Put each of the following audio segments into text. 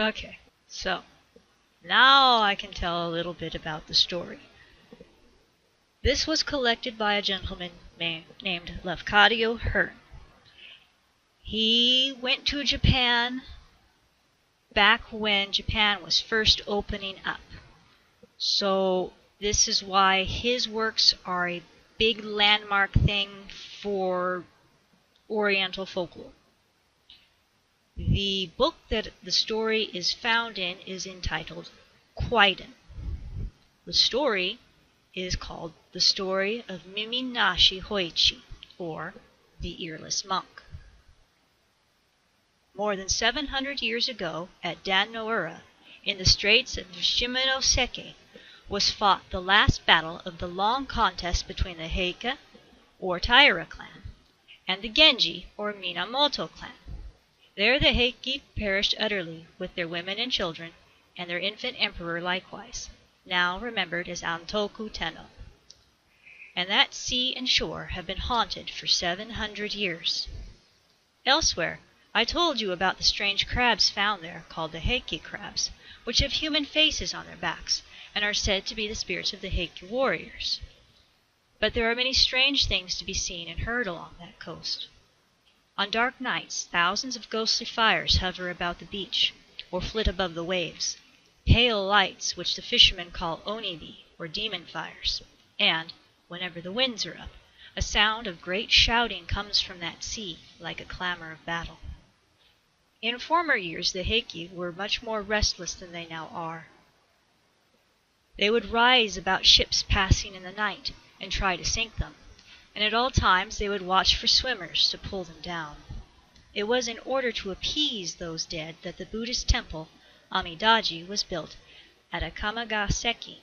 Okay, so now I can tell a little bit about the story. This was collected by a gentleman named Lafcadio Hearn. He went to Japan back when Japan was first opening up. So this is why his works are a big landmark thing for Oriental folklore. The book that the story is found in is entitled Kwaidan. The story is called The Story of Miminashi Hoichi, or the Earless Monk. More than 700 years ago, at Dan-no-ura, in the Straits of Shimonoseki, was fought the last battle of the long contest between the Heike, or Taira clan, and the Genji, or Minamoto clan. There the Heike perished utterly, with their women and children, and their infant emperor likewise, now remembered as Antoku Tenno. And that sea and shore have been haunted for 700 years. Elsewhere, I told you about the strange crabs found there, called the Heike crabs, which have human faces on their backs, and are said to be the spirits of the Heike warriors. But there are many strange things to be seen and heard along that coast. On dark nights, thousands of ghostly fires hover about the beach, or flit above the waves, pale lights which the fishermen call onibi, or demon fires, and, whenever the winds are up, a sound of great shouting comes from that sea, like a clamor of battle. In former years the Heike were much more restless than they now are. They would rise about ships passing in the night, and try to sink them, and at all times they would watch for swimmers to pull them down. It was in order to appease those dead that the Buddhist temple, Amidaji, was built at Akamagaseki.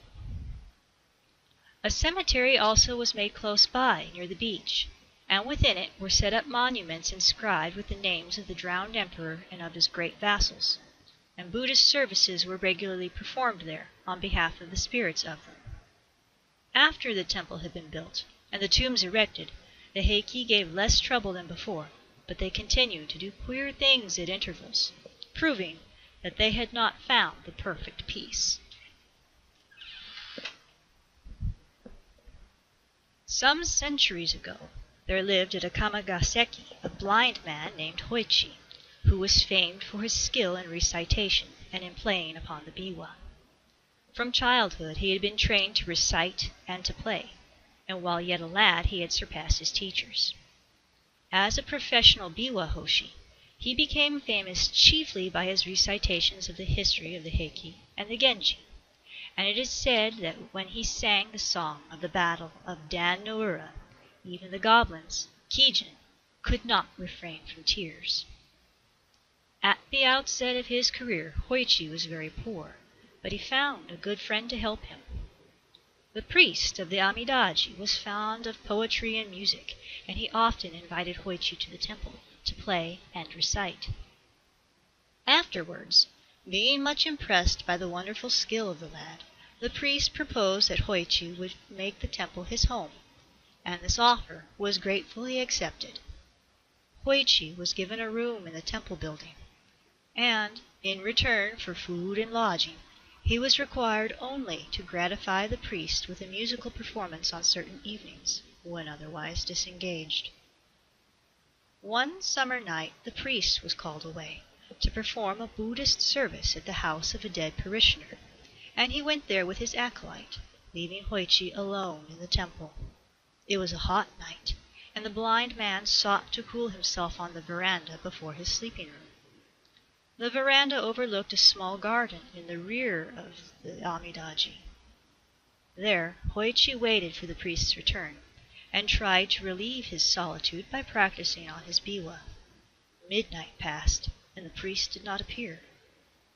A cemetery also was made close by, near the beach, and within it were set up monuments inscribed with the names of the drowned emperor and of his great vassals, and Buddhist services were regularly performed there on behalf of the spirits of them. After the temple had been built, and the tombs erected, the Heike gave less trouble than before, but they continued to do queer things at intervals, proving that they had not found the perfect peace. Some centuries ago, there lived at Akamagaseki a blind man named Hoichi, who was famed for his skill in recitation and in playing upon the biwa. From childhood he had been trained to recite and to play, and while yet a lad he had surpassed his teachers. As a professional biwa hoshi, he became famous chiefly by his recitations of the history of the Heike and the Genji, and it is said that when he sang the song of the Battle of Dan-no-ura, even the goblins, Kijin, could not refrain from tears. At the outset of his career, Hoichi was very poor, but he found a good friend to help him. The priest of the Amidaji was fond of poetry and music, and he often invited Hoichi to the temple to play and recite. Afterwards, being much impressed by the wonderful skill of the lad, the priest proposed that Hoichi would make the temple his home, and this offer was gratefully accepted. Hoichi was given a room in the temple building, and, in return for food and lodging, he was required only to gratify the priest with a musical performance on certain evenings, when otherwise disengaged. One summer night the priest was called away to perform a Buddhist service at the house of a dead parishioner, and he went there with his acolyte, leaving Hoichi alone in the temple. It was a hot night, and the blind man sought to cool himself on the veranda before his sleeping room. The veranda overlooked a small garden in the rear of the Amidaji. There Hoichi waited for the priest's return, and tried to relieve his solitude by practicing on his biwa. Midnight passed, and the priest did not appear.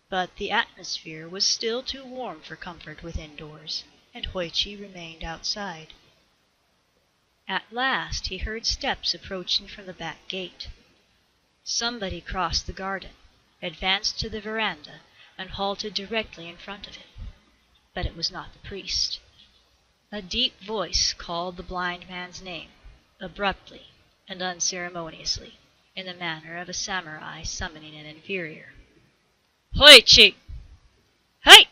But the atmosphere was still too warm for comfort within doors, and Hoichi remained outside. At last he heard steps approaching from the back gate. Somebody crossed the garden, advanced to the veranda, and halted directly in front of him. But it was not the priest. A deep voice called the blind man's name, abruptly and unceremoniously, in the manner of a samurai summoning an inferior. Hoichi! Hey!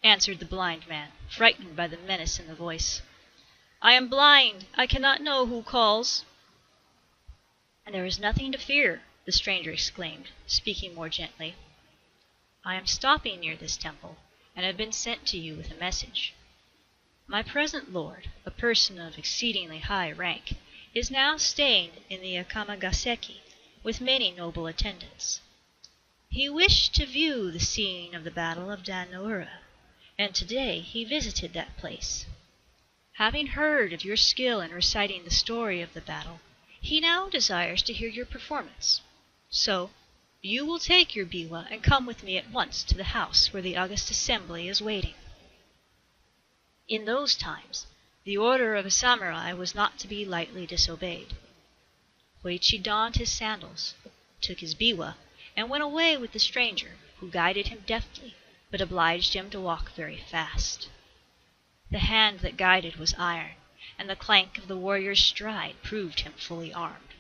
Answered the blind man, frightened by the menace in the voice. I am blind. I cannot know who calls. And there is nothing to fear, the stranger exclaimed, speaking more gently. I am stopping near this temple, and have been sent to you with a message. My present lord, a person of exceedingly high rank, is now staying in the Akamagaseki with many noble attendants. He wished to view the scene of the battle of Dan no Ura, and today he visited that place. Having heard of your skill in reciting the story of the battle, he now desires to hear your performance. So, you will take your biwa and come with me at once to the house where the august assembly is waiting. In those times, the order of a samurai was not to be lightly disobeyed. Hoichi donned his sandals, took his biwa, and went away with the stranger, who guided him deftly, but obliged him to walk very fast. The hand that guided was iron, and the clank of the warrior's stride proved him fully armed,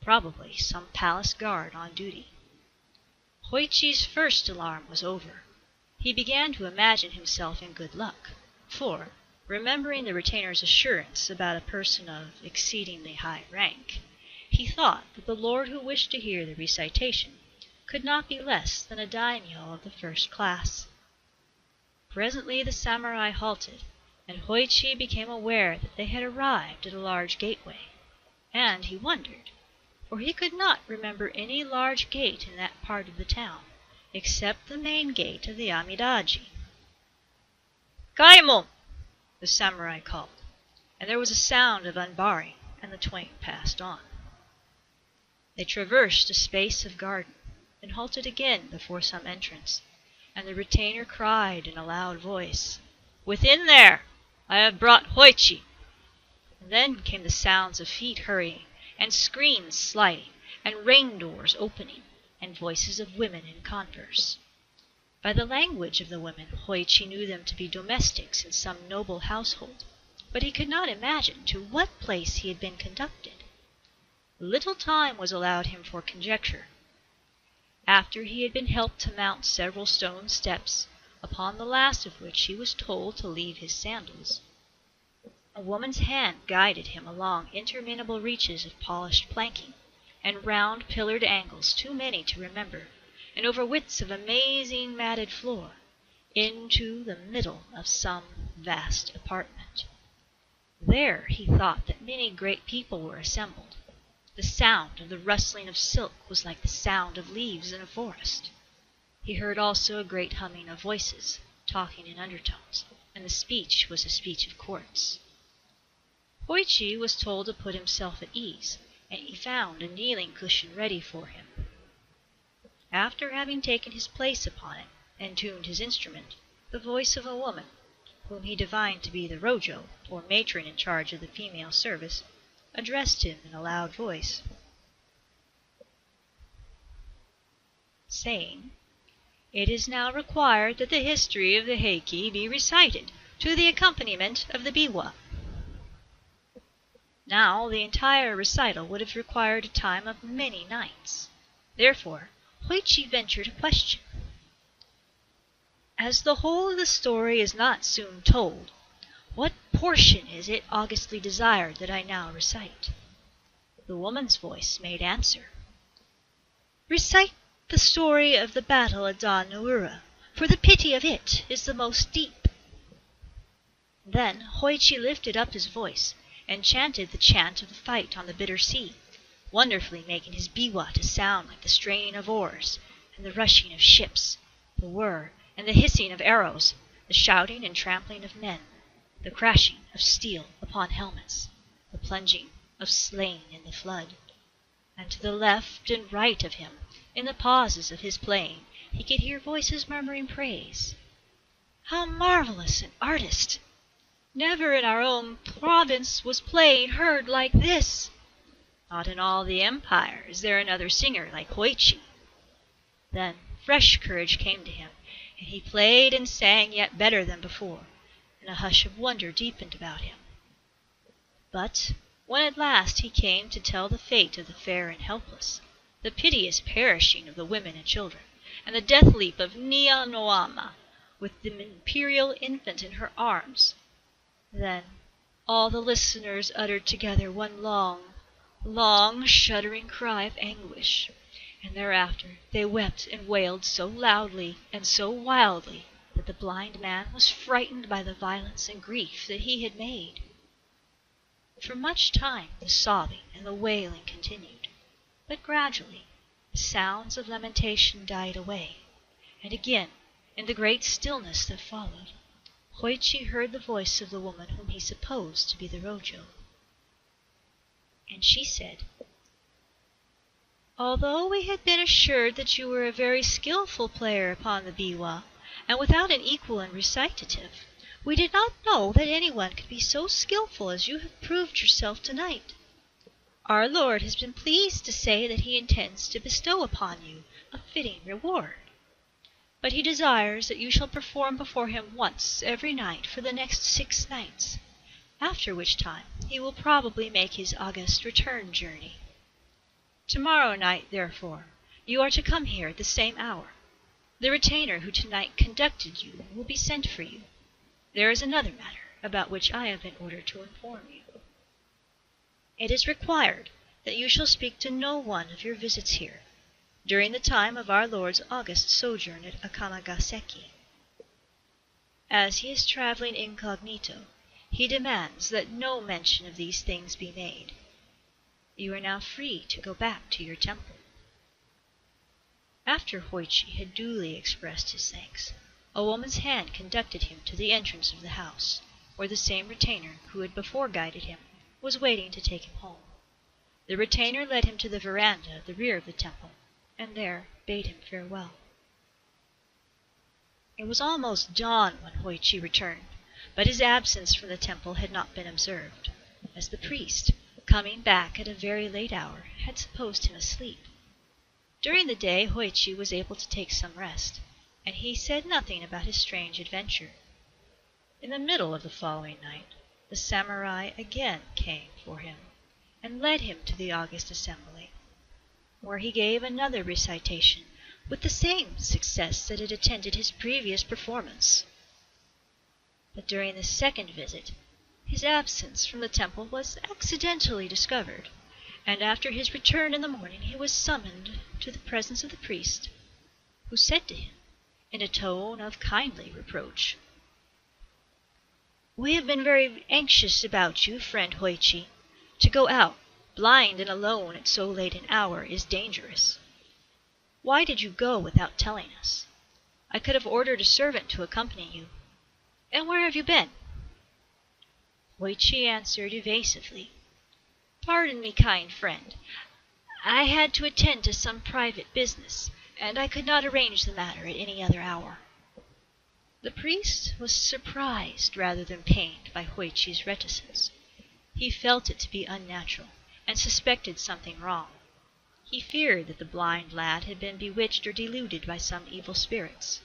probably some palace guard on duty. Hoichi's first alarm was over. He began to imagine himself in good luck, for, remembering the retainer's assurance about a person of exceedingly high rank, he thought that the lord who wished to hear the recitation could not be less than a daimyo of the first class. Presently the samurai halted, and Hoichi became aware that they had arrived at a large gateway, and he wondered, for he could not remember any large gate in that part of the town, except the main gate of the Amidaji. Gaimon! The samurai called, and there was a sound of unbarring, and the twain passed on. They traversed a space of garden, and halted again before some entrance, and the retainer cried in a loud voice, Within there! I have brought Hoichi! And then came the sounds of feet hurrying, and screens sliding, and rain doors opening, and voices of women in converse. By the language of the women, Hoichi knew them to be domestics in some noble household, but he could not imagine to what place he had been conducted. Little time was allowed him for conjecture. After he had been helped to mount several stone steps, upon the last of which he was told to leave his sandals, a woman's hand guided him along interminable reaches of polished planking, and round pillared angles too many to remember, and over widths of amazing matted floor, into the middle of some vast apartment. There he thought that many great people were assembled. The sound of the rustling of silk was like the sound of leaves in a forest. He heard also a great humming of voices, talking in undertones, and the speech was a speech of courts. Hoichi was told to put himself at ease, and he found a kneeling cushion ready for him. After having taken his place upon it, and tuned his instrument, the voice of a woman, whom he divined to be the rojo, or matron in charge of the female service, addressed him in a loud voice, saying, It is now required that the history of the Heike be recited, to the accompaniment of the biwa. Now the entire recital would have required a time of many nights. Therefore, Hoichi ventured a question. As the whole of the story is not soon told, what portion is it augustly desired that I now recite? The woman's voice made answer, Recite the story of the battle at Dan no Ura, for the pity of it is the most deep. Then Hoichi lifted up his voice, and chanted the chant of the fight on the bitter sea, wonderfully making his biwa to sound like the straining of oars, and the rushing of ships, the whir and the hissing of arrows, the shouting and trampling of men, the crashing of steel upon helmets, the plunging of slain in the flood. And to the left and right of him, in the pauses of his playing, he could hear voices murmuring praise. How marvelous an artist! Never in our own province was playing heard like this. Not in all the empire is there another singer like Hoichi. Then fresh courage came to him, and he played and sang yet better than before, and a hush of wonder deepened about him. But when at last he came to tell the fate of the fair and helpless, the piteous perishing of the women and children, and the death leap of Nia Noama, with the imperial infant in her arms. Then all the listeners uttered together one long, long, shuddering cry of anguish, and thereafter they wept and wailed so loudly and so wildly that the blind man was frightened by the violence and grief that he had made. For much time the sobbing and the wailing continued, but gradually the sounds of lamentation died away, and again, in the great stillness that followed, Hoichi heard the voice of the woman whom he supposed to be the Rojo. And she said, "Although we had been assured that you were a very skillful player upon the biwa, and without an equal in recitative, we did not know that anyone could be so skillful as you have proved yourself tonight. Our Lord has been pleased to say that he intends to bestow upon you a fitting reward. But he desires that you shall perform before him once every night for the next 6 nights, after which time he will probably make his august return journey. Tomorrow night, therefore, you are to come here at the same hour. The retainer who tonight conducted you will be sent for you. There is another matter about which I have been ordered to inform you. It is required that you shall speak to no one of your visits here during the time of our Lord's august sojourn at Akamagaseki. As he is traveling incognito, he demands that no mention of these things be made. You are now free to go back to your temple." After Hoichi had duly expressed his thanks, a woman's hand conducted him to the entrance of the house, where the same retainer who had before guided him was waiting to take him home. The retainer led him to the veranda at the rear of the temple, and there bade him farewell. It was almost dawn when Hoichi returned, but his absence from the temple had not been observed, as the priest, coming back at a very late hour, had supposed him asleep. During the day Hoichi was able to take some rest, and he said nothing about his strange adventure. In the middle of the following night, the samurai again came for him, and led him to the august assembly, where he gave another recitation with the same success that had attended his previous performance. But during the second visit, his absence from the temple was accidentally discovered, and after his return in the morning he was summoned to the presence of the priest, who said to him, in a tone of kindly reproach, "We have been very anxious about you, friend Hoichi. To go out, blind and alone at so late an hour, is dangerous. Why did you go without telling us? I could have ordered a servant to accompany you. And where have you been?" Hoichi answered evasively, "Pardon me, kind friend. I had to attend to some private business, and I could not arrange the matter at any other hour." The priest was surprised rather than pained by Hoichi's reticence. He felt it to be unnatural, and suspected something wrong. He feared that the blind lad had been bewitched or deluded by some evil spirits.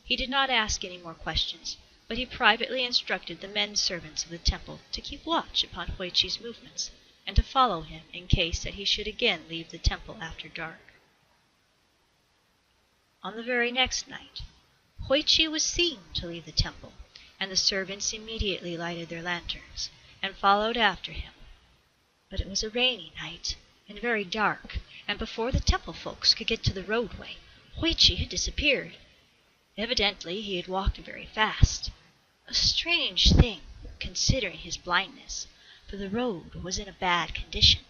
He did not ask any more questions, but he privately instructed the men servants of the temple to keep watch upon Hoichi's movements, and to follow him in case that he should again leave the temple after dark. On the very next night, Hoichi was seen to leave the temple, and the servants immediately lighted their lanterns, and followed after him. But it was a rainy night, and very dark, and before the temple folks could get to the roadway, Hoichi had disappeared. Evidently he had walked very fast. A strange thing, considering his blindness, for the road was in a bad condition.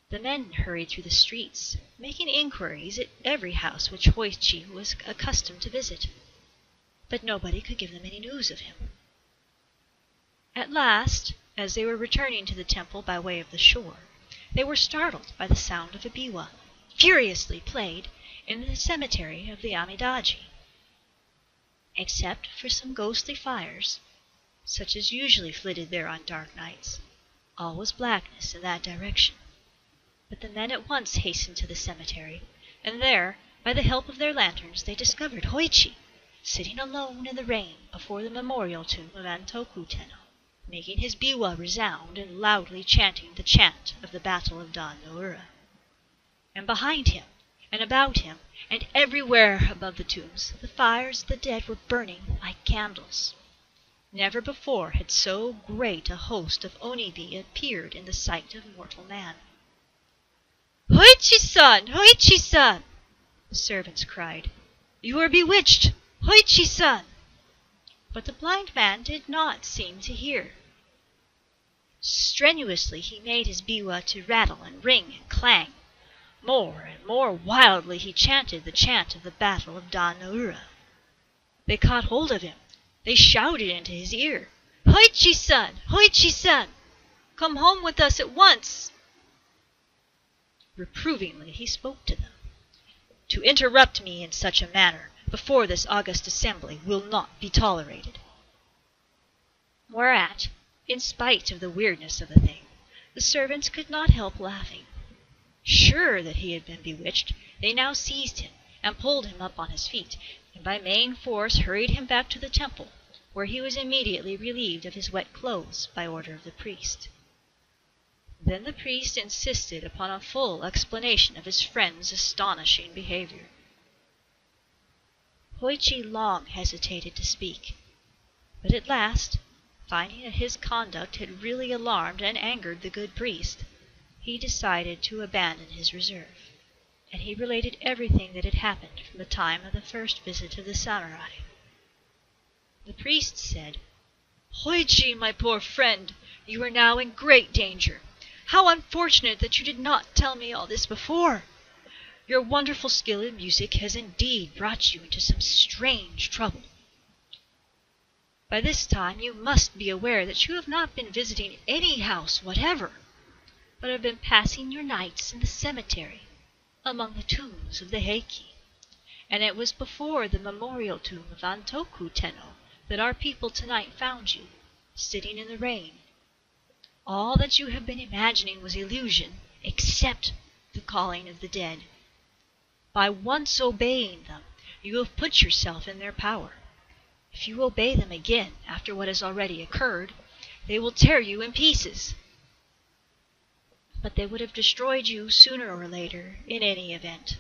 The men hurried through the streets, making inquiries at every house which Hoichi was accustomed to visit, but nobody could give them any news of him. At last, as they were returning to the temple by way of the shore, they were startled by the sound of a biwa, furiously played in the cemetery of the Amidaji. Except for some ghostly fires, such as usually flitted there on dark nights, all was blackness in that direction. But the men at once hastened to the cemetery, and there, by the help of their lanterns, they discovered Hoichi, sitting alone in the rain before the memorial tomb of Antoku Tenno, making his biwa resound and loudly chanting the chant of the Battle of Dan no Ura. And behind him, and about him, and everywhere above the tombs, the fires of the dead were burning like candles. Never before had so great a host of Onibi appeared in the sight of mortal man. "Hoichi-san! Hoichi-san!" the servants cried. "You are bewitched! Hoichi-san!" But the blind man did not seem to hear. Strenuously he made his biwa to rattle and ring and clang. More and more wildly he chanted the chant of the battle of Dan no Ura. They caught hold of him. They shouted into his ear, "Hoichi-san! Hoichi-san! Come home with us at once!" Reprovingly he spoke to them. "To interrupt me in such a manner before this august assembly will not be tolerated." Whereat, in spite of the weirdness of the thing, the servants could not help laughing. Sure that he had been bewitched, they now seized him and pulled him up on his feet, and by main force hurried him back to the temple, where he was immediately relieved of his wet clothes by order of the priest. Then the priest insisted upon a full explanation of his friend's astonishing behavior. Hoichi long hesitated to speak, but at last, finding that his conduct had really alarmed and angered the good priest, he decided to abandon his reserve, and he related everything that had happened from the time of the first visit of the samurai. The priest said, "Hoichi, my poor friend, you are now in great danger. How unfortunate that you did not tell me all this before! Your wonderful skill in music has indeed brought you into some strange trouble. By this time you must be aware that you have not been visiting any house whatever, but have been passing your nights in the cemetery, among the tombs of the Heike. And it was before the memorial tomb of Antoku Tenno that our people tonight found you, sitting in the rain. All that you have been imagining was illusion, except the calling of the dead. By once obeying them, you have put yourself in their power. If you obey them again after what has already occurred, they will tear you in pieces. But they would have destroyed you sooner or later in any event.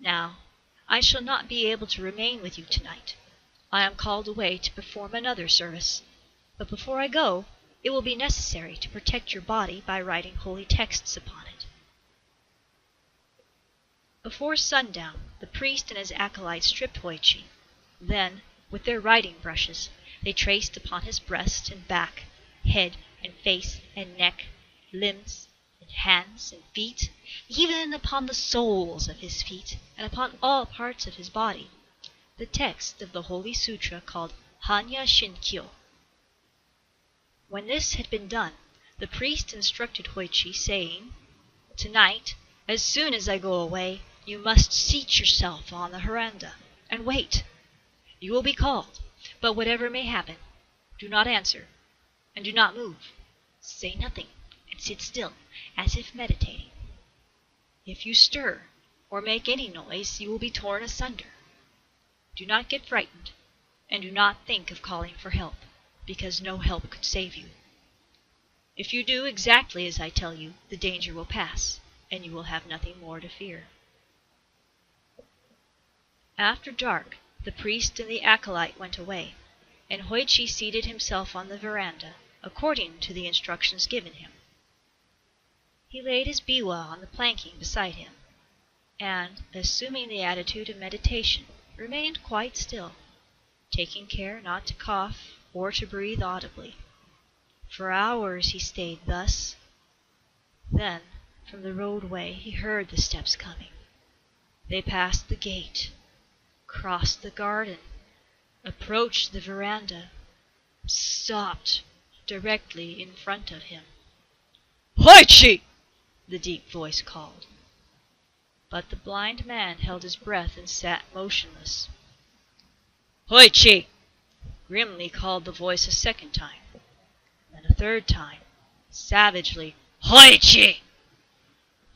Now, I shall not be able to remain with you tonight. I am called away to perform another service. But before I go, it will be necessary to protect your body by writing holy texts upon it." Before sundown, the priest and his acolyte stripped Hoichi. Then, with their writing brushes, they traced upon his breast and back, head and face and neck, limbs and hands and feet, even upon the soles of his feet, and upon all parts of his body, the text of the holy sutra called Hanya Shinkyo. When this had been done, the priest instructed Hoichi, saying, "Tonight, as soon as I go away, you must seat yourself on the veranda, and wait. You will be called, but whatever may happen, do not answer, and do not move. Say nothing, and sit still, as if meditating. If you stir, or make any noise, you will be torn asunder. Do not get frightened, and do not think of calling for help, because no help could save you. If you do exactly as I tell you, the danger will pass, and you will have nothing more to fear." After dark, the priest and the acolyte went away, and Hoichi seated himself on the veranda, according to the instructions given him. He laid his biwa on the planking beside him, and, assuming the attitude of meditation, remained quite still, taking care not to cough or to breathe audibly. For hours he stayed thus. Then, from the roadway, he heard the steps coming. They passed the gate, crossed the garden, approached the veranda, stopped directly in front of him. "Hoichi!" the deep voice called. But the blind man held his breath and sat motionless. "Hoichi!" grimly called the voice a second time. Then a third time, savagely, "Hoichi!"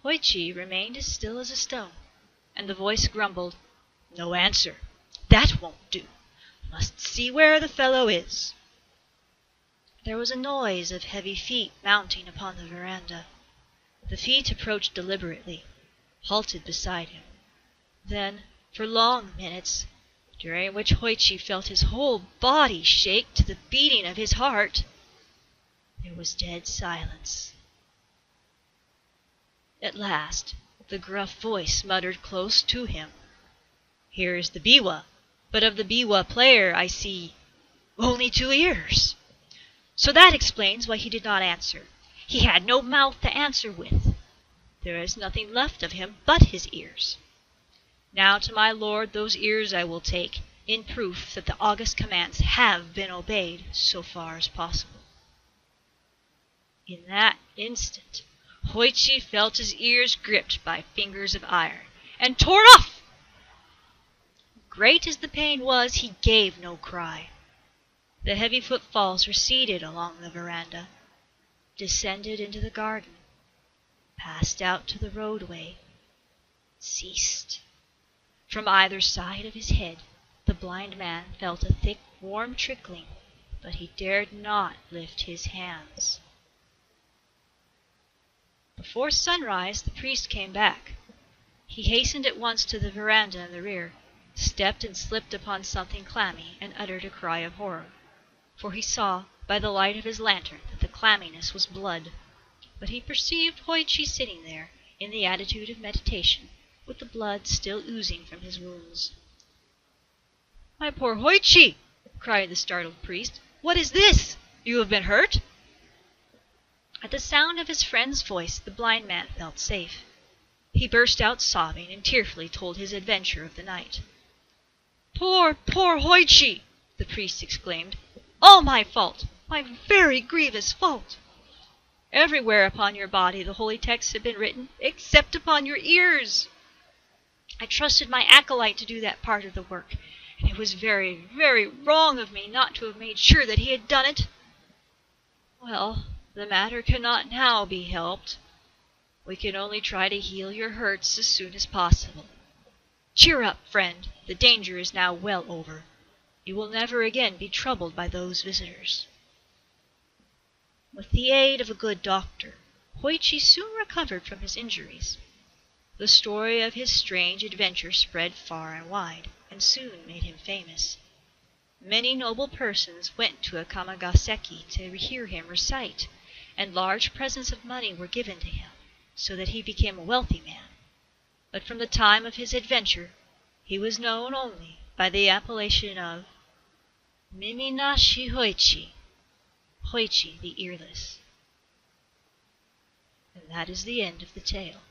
Hoichi remained as still as a stone, and the voice grumbled, "No answer. That won't do. Must see where the fellow is." There was a noise of heavy feet mounting upon the veranda. The feet approached deliberately, halted beside him, Then, for long minutes, during which Hoichi felt his whole body shake to the beating of his heart, there was dead silence. At last, the gruff voice muttered close to him, "Here is the biwa, but of the biwa player I see only 2 ears." So that explains why he did not answer. He had no mouth to answer with. There is nothing left of him but his ears. Now to my lord those ears I will take, in proof that the august commands have been obeyed so far as possible. In that instant, Hoichi felt his ears gripped by fingers of iron, and torn off! Great as the pain was, he gave no cry. The heavy footfalls receded along the veranda, descended into the garden, passed out to the roadway, ceased. From either side of his head, the blind man felt a thick, warm trickling, but he dared not lift his hands. Before sunrise, the priest came back. He hastened at once to the veranda in the rear, stepped and slipped upon something clammy, and uttered a cry of horror. For he saw, by the light of his lantern, that the clamminess was blood. But he perceived Hoichi sitting there, in the attitude of meditation, with the blood still oozing from his wounds. "My poor Hoichi!" cried the startled priest. "What is this? You have been hurt?" At the sound of his friend's voice, the blind man felt safe. He burst out sobbing, and tearfully told his adventure of the night. "Poor, poor Hoichi!" the priest exclaimed. "All my fault! My very grievous fault! Everywhere upon your body the holy texts have been written, except upon your ears. I trusted my acolyte to do that part of the work, and it was very, very wrong of me not to have made sure that he had done it. Well, the matter cannot now be helped. We can only try to heal your hurts as soon as possible. Cheer up, friend, the danger is now well over. You will never again be troubled by those visitors." With the aid of a good doctor, Hoichi soon recovered from his injuries. The story of his strange adventure spread far and wide, and soon made him famous. Many noble persons went to Akamagaseki to hear him recite, and large presents of money were given to him, so that he became a wealthy man. But from the time of his adventure, he was known only by the appellation of Mimi-nashi Hoichi, Hoichi the Earless. And that is the end of the tale.